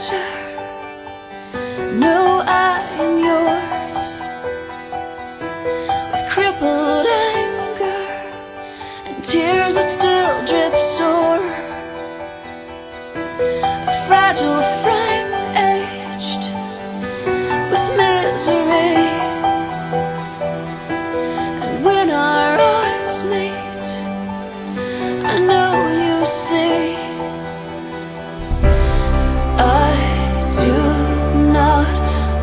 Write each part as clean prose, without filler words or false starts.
future. No, I am yours. With crippled anger and tears that still drip sore, a fragile frame aged with misery. And when our eyes meet, I know you see I do not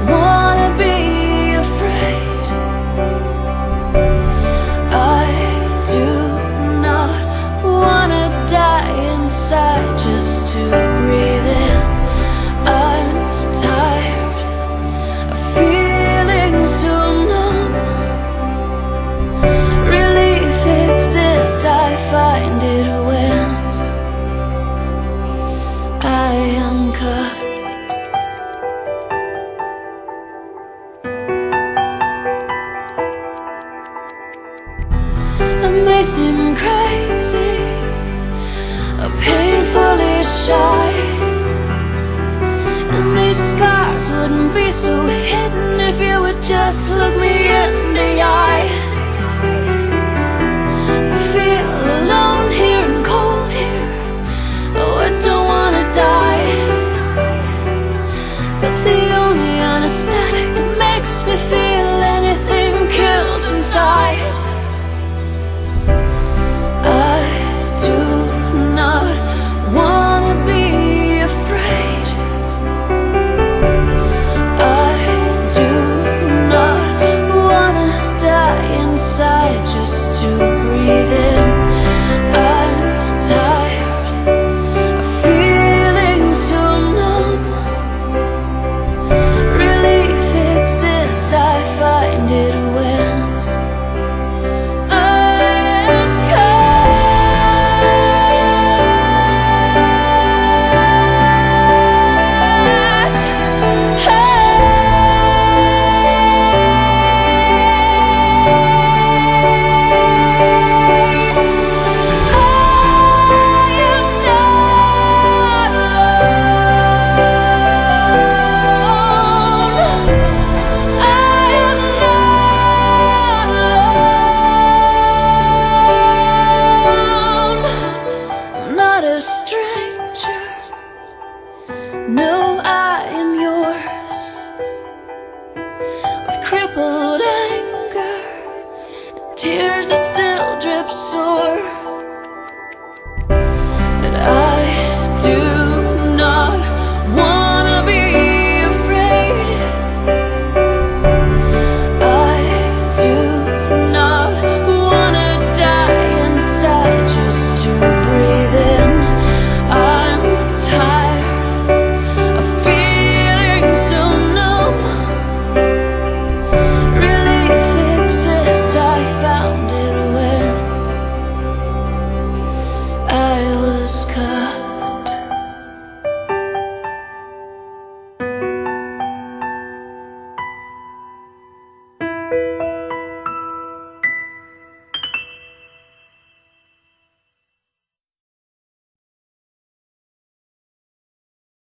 wanna be afraid. I do not wanna die inside just to breathe in. I'm tired of feeling so numb. Relief exists, I find it when I am cut. I may seem crazy, painfully shy, and these scars wouldn't be so hidden if you would just look me in the eye. I feel alone here and cold here. Oh, I don't wanna die, but the only anesthetic that makes me feel anything kills inside. I do not wanna be afraid. I do not wanna die inside just to breathe in. I'm tired of feeling so numb. Relief exists, I find it when not a stranger.